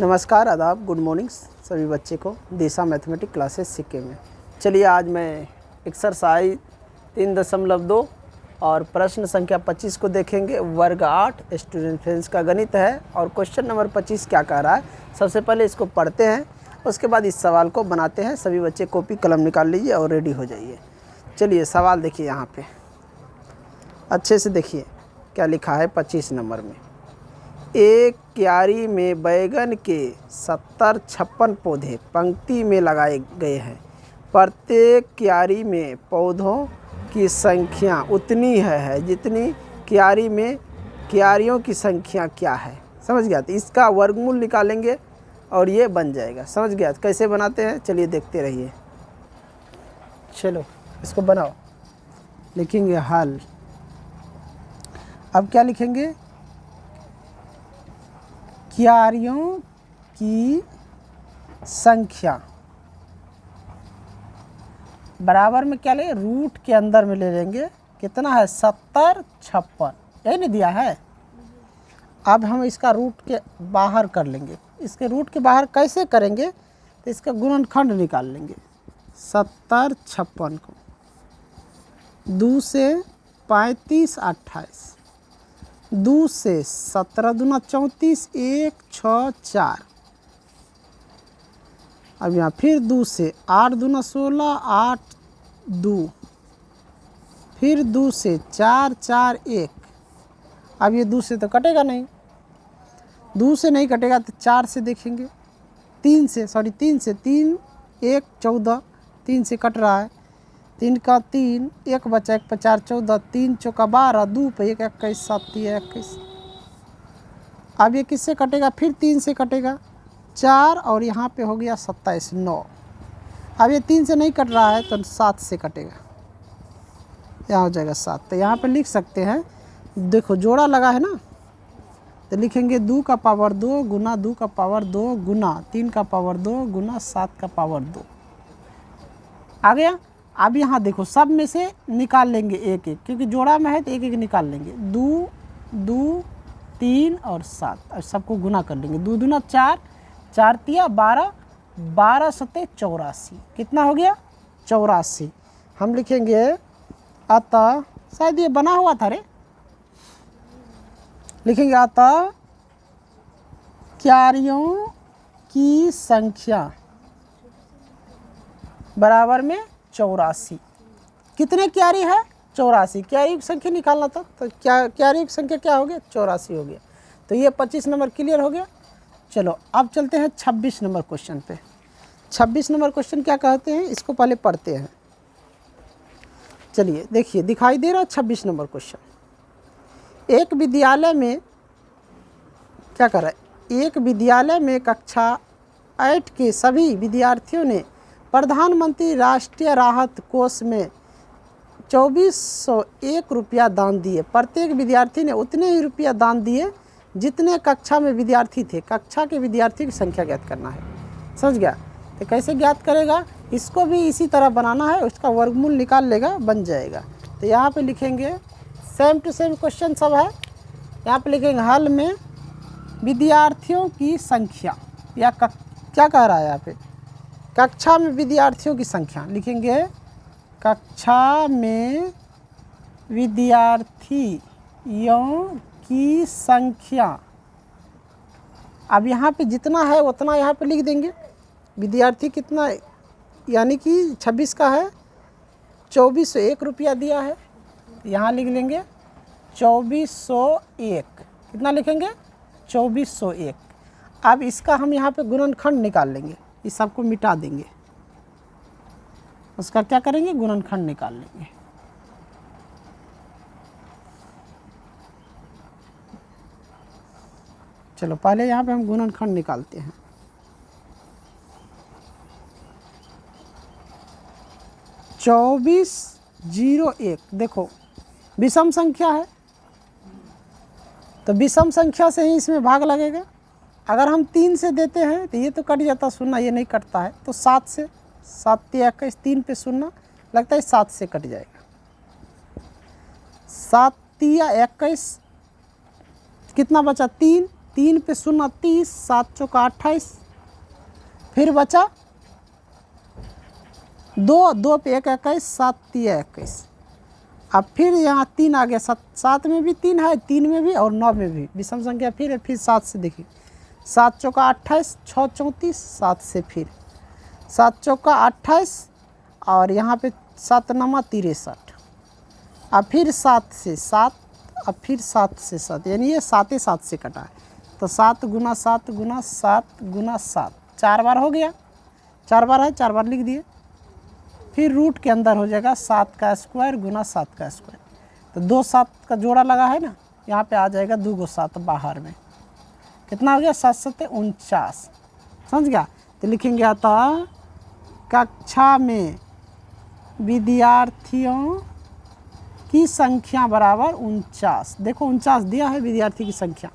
नमस्कार, आदाब, good morning सभी बच्चे को दिशा मैथमेटिक्स क्लासेस सिक्के में। चलिए आज मैं एक्सरसाइज 3.2 और प्रश्न संख्या 25 को देखेंगे। वर्ग 8 स्टूडेंट फ्रेंड्स का गणित है और क्वेश्चन नंबर 25 क्या कह रहा है। सबसे पहले इसको पढ़ते हैं, उसके बाद इस सवाल को बनाते हैं। सभी बच्चे कॉपी कलम निकाल लीजिए और रेडी हो जाइए। चलिए सवाल देखिए, यहाँ पे अच्छे से देखिए क्या लिखा है 25 नंबर में। एक क्यारी में बैगन के 70-56 पौधे पंक्ति में लगाए गए हैं। प्रत्येक क्यारी में पौधों की संख्या उतनी है जितनी क्यारी में क्यारियों की संख्या क्या है। समझ गया? तो इसका वर्गमूल निकालेंगे और ये बन जाएगा। समझ गया? कैसे बनाते हैं चलिए देखते रहिए। चलो इसको बनाओ, लिखेंगे हल। अब क्या लिखेंगे? क्यारियों की संख्या बराबर में क्या ले, रूट के अंदर में ले लेंगे। कितना है? 70-56, यही नहीं दिया है। अब हम इसका रूट के बाहर कर लेंगे। इसके रूट के बाहर कैसे करेंगे? तो इसका गुणनखंड निकाल लेंगे। 70-56 को 2 से 35 28, 2 से 17 दूना 34, 1 6 4। अब यहाँ फिर 2 से 8 दूना 16, 8 2, फिर 2 से 4 4 1। अब ये 2 से तो कटेगा नहीं, 2 से नहीं कटेगा तो 4 से देखेंगे। 3 से 3 1 14, 3 से कट रहा है। 3 का 3, 1 बचा, 1 पर 4 14, 3 चौका 12, 2 पे 1 21, 7 21। अब ये किससे कटेगा? फिर 3 से कटेगा 4 और यहाँ पे हो गया 27 9। अब ये 3 से नहीं कट रहा है तो 7 से कटेगा, यहाँ हो जाएगा 7। तो यहाँ पे लिख सकते हैं, देखो जोड़ा लगा है ना, तो लिखेंगे 2 का पावर 2 गुना 2 का पावर 2 गुना 3 का पावर 2 गुना 7 का पावर 2 आ गया। अब यहाँ देखो सब में से निकाल लेंगे एक एक, क्योंकि जोड़ा में है तो एक एक निकाल लेंगे। 2 2 3 और 7, और सबको गुना कर लेंगे। 2 दूना 4, 4 तिया 12, 12 सत्ते 84। कितना हो गया? 84। हम लिखेंगे अतः, शायद ये बना हुआ था रे, लिखेंगे अतः क्यारियों की संख्या बराबर में 84। कितने क्यारी है? 84। क्यारी की संख्या निकालना था, तो क्यारी की संख्या क्या हो गया? 84 हो गया। तो ये 25 नंबर क्लियर हो गया। चलो अब चलते हैं 26 नंबर क्वेश्चन पे। 26 नंबर क्वेश्चन क्या कहते हैं, इसको पहले पढ़ते हैं। चलिए देखिए, दिखाई दे रहा है 26 नंबर क्वेश्चन। एक विद्यालय में क्या कर रहा है? एक विद्यालय में कक्षा 8 के सभी विद्यार्थियों ने प्रधानमंत्री राष्ट्रीय राहत कोष में 2401 रुपया दान दिए। प्रत्येक विद्यार्थी ने उतने ही रुपया दान दिए जितने कक्षा में विद्यार्थी थे। कक्षा के विद्यार्थी की संख्या ज्ञात करना है। समझ गया? तो कैसे ज्ञात करेगा? इसको भी इसी तरह बनाना है, उसका वर्गमूल निकाल लेगा, बन जाएगा। तो यहाँ पे लिखेंगे, सेम टू सेम क्वेश्चन सब है। यहाँ पे लिखेंगे हल में विद्यार्थियों की संख्या, या क्या कह रहा है यहाँ पे? कक्षा में विद्यार्थियों की संख्या लिखेंगे। कक्षा में विद्यार्थियों की संख्या, अब यहाँ पे जितना है उतना यहाँ पे लिख देंगे। विद्यार्थी कितना, यानी कि 26 का है, 2401 रुपया दिया है, यहाँ लिख लेंगे 2401। कितना लिखेंगे? 2401। अब इसका हम यहाँ पे गुणनखंड निकाल लेंगे, इस सबको मिटा देंगे। उसका क्या करेंगे? गुणनखंड निकाल लेंगे। चलो पहले यहाँ पे हम गुणनखंड निकालते हैं। चौबीस 01, देखो विषम संख्या है तो विषम संख्या से ही इसमें भाग लगेगा। अगर हम 3 से देते हैं तो ये तो कट जाता, शून्य ये नहीं कटता है। तो 7 से, 7 21, 3 पे शून्य लगता है, 7 से कट जाएगा। 7 21, कितना बचा? 3, 3 पे 0 30, 7 चौका 28, फिर बचा 2, 2 पे 1 21, 7 तिया 21। अब फिर यहाँ 3 आ गया, 7 में भी 3 है, 3 में भी और 9 में भी विषम संख्या फिर 7 से देखिए, 7 चौका 28, 6 34, 7 से फिर 7 चौका 28 और यहाँ पे 7 नमा 63, अब फिर 7 से 7, अब फिर 7 से 7, यानी ये 7 7 से कटा है, तो 7 गुना 7 गुना 7 गुना 7, 4 बार हो गया, 4 बार है, 4 बार लिख दिए। फिर रूट के अंदर हो जाएगा 7 का स्क्वायर गुना 7 का स्क्वायर, तो 2 7 का जोड़ा लगा है ना, यहाँ पे आ जाएगा 2 गो 7 बाहर में, कितना हो गया 7 7 49, समझ गया। तो लिखेंगे अतः कक्षा में विद्यार्थियों की संख्या बराबर 49। देखो 49 दिया है विद्यार्थी की संख्या,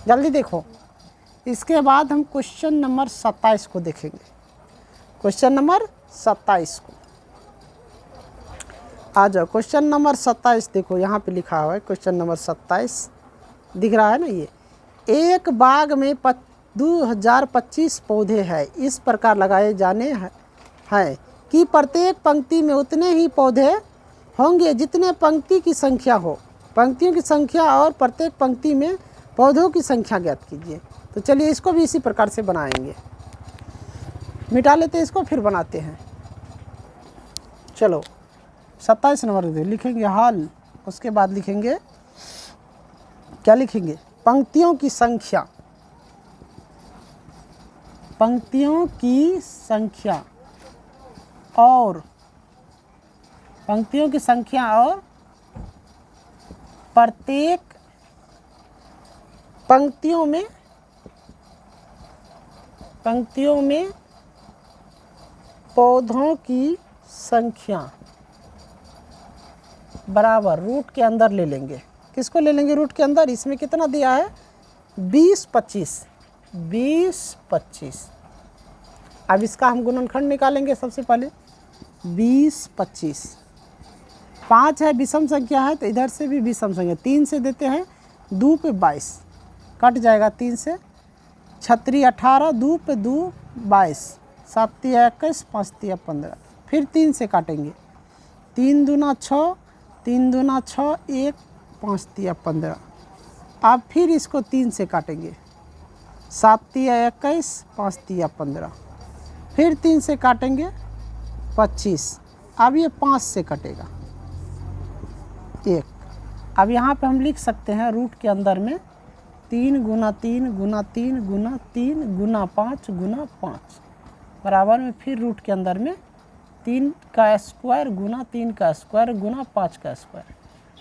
जल्दी देखो। इसके बाद हम क्वेश्चन नंबर 27 को देखेंगे। क्वेश्चन नंबर 27 को आ जाओ। क्वेश्चन नंबर 27 देखो यहाँ पे लिखा हुआ है, क्वेश्चन नंबर 27 दिख रहा है ना, ये एक बाग में 2025 पौधे हैं, इस प्रकार लगाए जाने हैं कि प्रत्येक पंक्ति में उतने ही पौधे होंगे जितने पंक्ति की संख्या हो। पंक्तियों की संख्या और प्रत्येक पंक्ति में पौधों की संख्या ज्ञात कीजिए। तो चलिए इसको भी इसी प्रकार से बनाएंगे, मिटा लेते हैं इसको फिर बनाते हैं। चलो 27 नंबर लिखेंगे हल, उसके बाद लिखेंगे क्या लिखेंगे, पंक्तियों की संख्या, पंक्तियों की संख्या और पंक्तियों की संख्या और प्रत्येक पंक्तियों में पौधों की संख्या बराबर रूट के अंदर ले लेंगे। किसको ले लेंगे रूट के अंदर, इसमें कितना दिया है 20 25, 20 25। अब इसका हम गुणनखंड निकालेंगे। सबसे पहले 20 25, 5 है विषम संख्या है तो इधर से भी विषम संख्या, 3 से देते हैं 2 पे 22 कट जाएगा, 3 से 6 18, 2 पे 2 22, 7 21, 5 15, फिर 3 से काटेंगे, 3 दूना 6, 3 दूना 6 1, 5 15। अब फिर इसको 3 से काटेंगे, 7 21, 5 15, फिर 3 से काटेंगे 25। अब ये 5 से कटेगा 1। अब यहाँ पे हम लिख सकते हैं रूट के अंदर में 3 गुना 3 गुना 3 गुना 3 गुना 5 गुना 5 बराबर में फिर रूट के अंदर में 3 का स्क्वायर गुना 3 का स्क्वायर गुना 5 का स्क्वायर,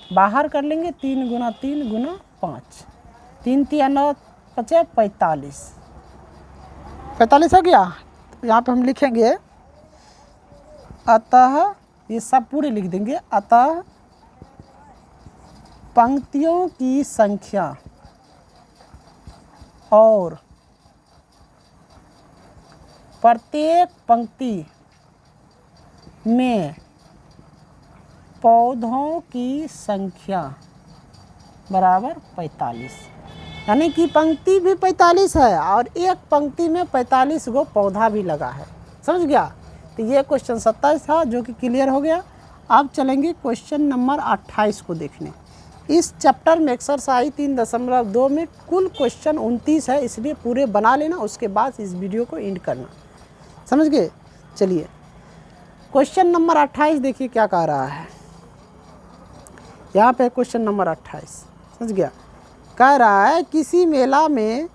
बाहर कर लेंगे 3 गुना 3 गुना 5, 3 3 9 5 45, 45 हो गया। यहाँ पे हम लिखेंगे अतः, ये सब पूरे लिख देंगे, अतः पंक्तियों की संख्या और प्रत्येक पंक्ति में पौधों की संख्या बराबर 45, यानी कि पंक्ति भी 45 है और एक पंक्ति में 45 गो पौधा भी लगा है, समझ गया। तो ये क्वेश्चन 27 था जो कि क्लियर हो गया। अब चलेंगे क्वेश्चन नंबर 28 को देखने। इस चैप्टर में एक्सरसाइज 3.2 में कुल क्वेश्चन 29 है, इसलिए पूरे बना लेना, उसके बाद इस वीडियो को एंड करना, समझ गए। चलिए क्वेश्चन नंबर 28 देखिए क्या कह रहा है। यहाँ पे क्वेश्चन नंबर 28 समझ गया, कह रहा है किसी मेला में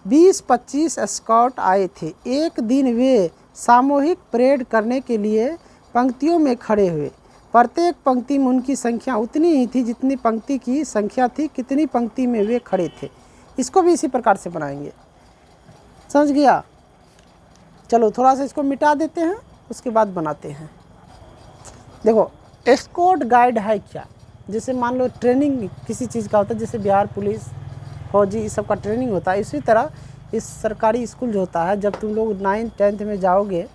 20-25 स्काउट आए थे। एक दिन वे सामूहिक परेड करने के लिए पंक्तियों में खड़े हुए। प्रत्येक पंक्ति में उनकी संख्या उतनी ही थी जितनी पंक्ति की संख्या थी, कितनी पंक्ति में वे खड़े थे। इसको भी इसी प्रकार से बनाएंगे, समझ गया। चलो थोड़ा सा इसको मिटा देते हैं, उसके बाद बनाते हैं। देखो स्काउट गाइड है क्या, जैसे मान लो ट्रेनिंग किसी चीज़ का होता है, जैसे बिहार पुलिस फौजी इस सब का ट्रेनिंग होता है, इसी तरह इस सरकारी स्कूल जो होता है, जब तुम लोग 9th 10th में जाओगे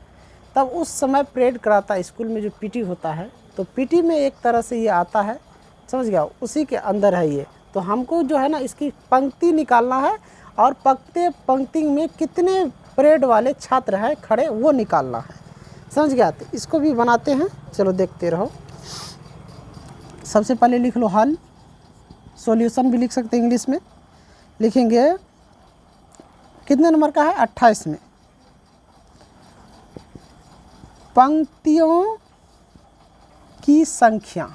तब उस समय परेड कराता है स्कूल में, जो पीटी होता है। तो पीटी में एक तरह से ये आता है, समझ गया, उसी के अंदर है ये। तो हमको जो है ना इसकी पंक्ति निकालना है और प्रत्येक पंक्ति में कितने परेड वाले छात्र हैं खड़े वो निकालना है। समझ गया? तो इसको भी बनाते हैं, चलो देखते रहो। सबसे पहले लिख लो हल, सॉल्यूशन भी लिख सकते हैं इंग्लिश में। लिखेंगे कितने नंबर का है? 28 में। पंक्तियों की संख्या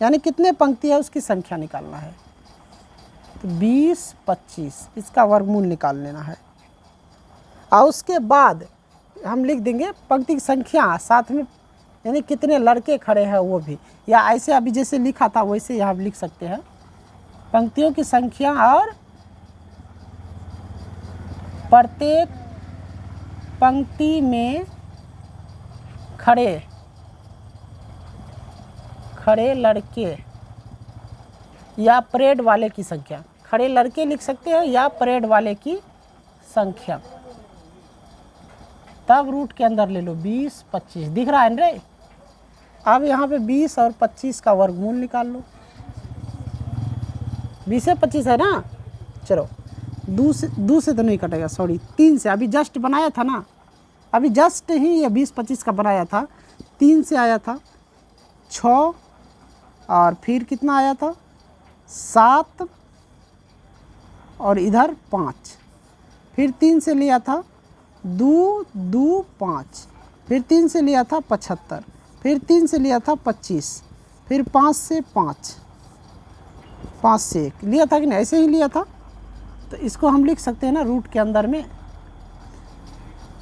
यानी कितने पंक्ति है उसकी संख्या निकालना है। तो 20, 25 इसका वर्गमूल निकाल लेना है। और उसके बाद हम लिख देंगे पंक्ति की संख्या साथ में, यानी कितने लड़के खड़े हैं वो भी, या ऐसे अभी जैसे लिखा था वैसे यहाँ लिख सकते हैं। पंक्तियों की संख्या और प्रत्येक पंक्ति में खड़े लड़के या परेड वाले की संख्या। खड़े लड़के लिख सकते हो या परेड वाले की संख्या। तब रूट के अंदर ले लो 20, 25 दिख रहा है रे। अब यहाँ पे 20 और 25 का वर्गमूल निकाल लो। 20 से 25 है ना। चलो दो से तो नहीं कटेगा, सॉरी 3 से। अभी जस्ट बनाया था ना, अभी जस्ट ही ये 20, 25 का बनाया था। 3 से आया था 6 और फिर कितना आया था 7 और इधर 5। फिर 3 से लिया था 2, 2, 5। फिर 3 से लिया था 75। फिर 3 से लिया था 25। फिर 5 से 5, 5 से 1 लिया था कि नहीं? ऐसे ही लिया था। तो इसको हम लिख सकते हैं ना रूट के अंदर में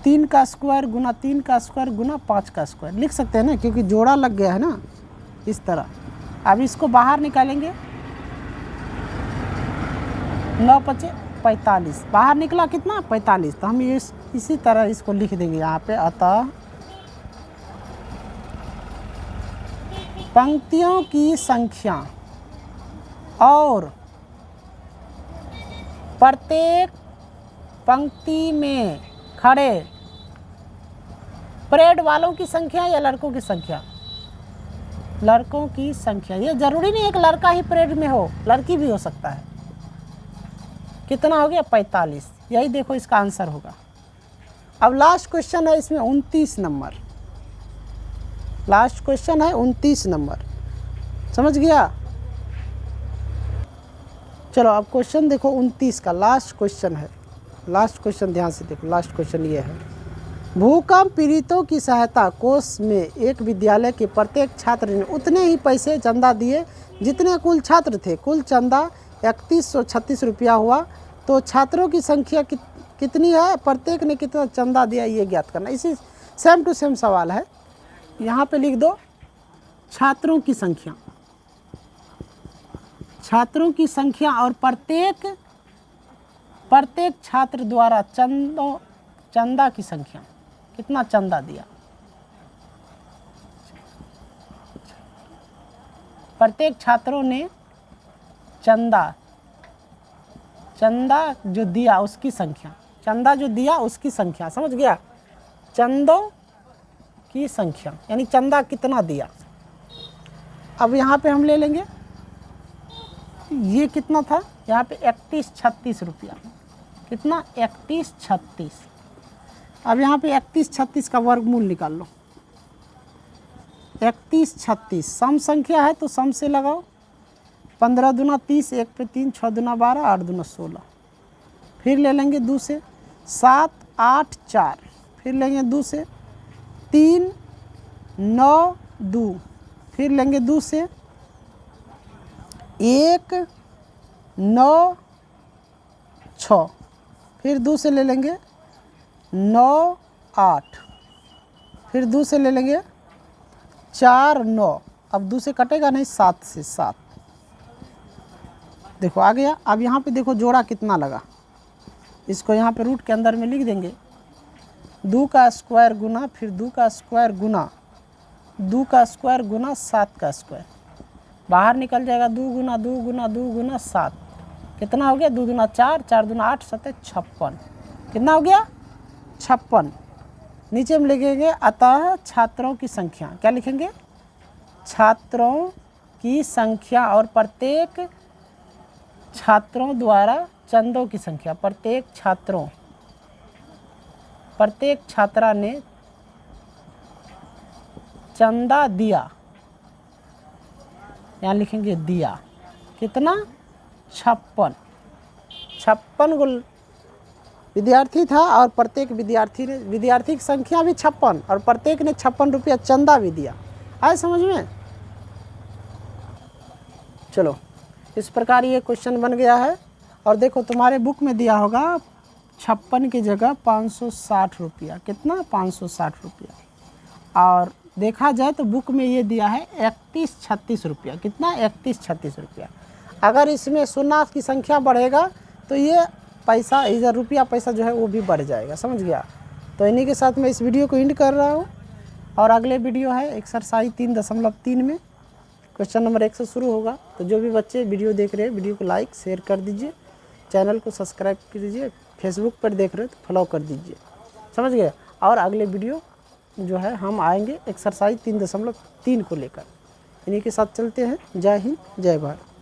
3 का स्क्वायर गुना 3 का स्क्वायर गुना 5 का स्क्वायर लिख सकते हैं ना, क्योंकि जोड़ा लग गया है ना इस तरह। अब इसको बाहर निकालेंगे। 9 × 5 = 45। बाहर निकला कितना? 45। तो हम ये इसी तरह इसको लिख देंगे यहाँ पे। अतः पंक्तियों की संख्या और प्रत्येक पंक्ति में खड़े परेड वालों की संख्या या लड़कों की संख्या? लड़कों की संख्या। ये जरूरी नहीं एक लड़का ही परेड में हो, लड़की भी हो सकता है। कितना हो गया? 45। यही देखो इसका आंसर होगा। अब लास्ट क्वेश्चन है इसमें 29 नंबर। लास्ट क्वेश्चन है 29 नंबर। समझ गया? चलो अब क्वेश्चन देखो 29 का लास्ट क्वेश्चन है। लास्ट क्वेश्चन ध्यान से देखो। लास्ट क्वेश्चन ये है, भूकंप पीड़ितों की सहायता कोष में एक विद्यालय के प्रत्येक छात्र ने उतने ही पैसे चंदा दिए जितने कुल छात्र थे। कुल चंदा 3136 रुपया हुआ। तो छात्रों की संख्या कितनी है, प्रत्येक ने कितना चंदा दिया, ये ज्ञात करना। इसी सेम टू सेम सवाल है। यहाँ पे लिख दो छात्रों की संख्या। छात्रों की संख्या और प्रत्येक छात्र द्वारा चंदा की संख्या, कितना चंदा दिया। प्रत्येक छात्रों ने चंदा जो दिया उसकी संख्या, चंदा जो दिया उसकी संख्या। समझ गया? चंदों की संख्या यानी चंदा कितना दिया। अब यहाँ पे हम ले लेंगे, ये कितना था यहाँ पे 3136 रुपया। कितना? 3136। अब यहाँ पे 3136 का वर्गमूल निकाल लो। 3136 सम संख्या है तो सम से लगाओ। 15 दूना 30, 1 पे 3, 6 दूना 12, 8 दूना 16। फिर ले लेंगे 2 से 7, 8, 4। फिर लेंगे 2 से 3, 9, 2। फिर लेंगे 2 से 1, 9, 6। फिर 2 से ले लेंगे 9, 8। फिर 2 से ले लेंगे 4, 9। अब 2 से कटेगा नहीं, 7 से 7। देखो आ गया। अब यहाँ पे देखो जोड़ा कितना लगा, इसको यहाँ पे रूट के अंदर में लिख देंगे। 2 का स्क्वायर गुना, फिर 2 का स्क्वायर गुना 2 का स्क्वायर गुना 7 का स्क्वायर। बाहर निकल जाएगा 2 गुना 2 गुना 2 गुना 7। कितना हो गया? 2 दूना 4, 4 दूना 8, 7 56। कितना हो गया? 56। नीचे में लिखेंगे अतः छात्रों की संख्या। क्या लिखेंगे? छात्रों की संख्या और प्रत्येक छात्रों द्वारा चंदों की संख्या, प्रत्येक छात्रा ने चंदा दिया, यहाँ लिखेंगे दिया, कितना 56 गो विद्यार्थी था और प्रत्येक विद्यार्थी की संख्या भी 56 और प्रत्येक ने 56 रुपया चंदा भी दिया। आए समझ में? चलो इस प्रकार ये क्वेश्चन बन गया है। और देखो तुम्हारे बुक में दिया होगा 56 की जगह 560 रुपया, कितना 560 रुपया। और देखा जाए तो बुक में ये दिया है 3136 रुपया, कितना 3136 रुपया। अगर इसमें शून्य की संख्या बढ़ेगा तो ये पैसा इधर रुपया पैसा जो है वो भी बढ़ जाएगा, समझ गया। तो इन्हीं के साथ मैं इस वीडियो को एंड कर रहा हूँ। और अगले वीडियो है एक्सरसाइज 3.3 में क्वेश्चन नंबर 1 से शुरू होगा। तो जो भी बच्चे वीडियो देख रहे हैं वीडियो को लाइक शेयर कर दीजिए, चैनल को सब्सक्राइब कर दीजिए, फेसबुक पर देख रहे हो तो फॉलो कर दीजिए, समझ गए। और अगले वीडियो जो है हम आएंगे एक्सरसाइज 3.3 को लेकर। इन्हीं के साथ चलते हैं। जय हिंद, जय भारत।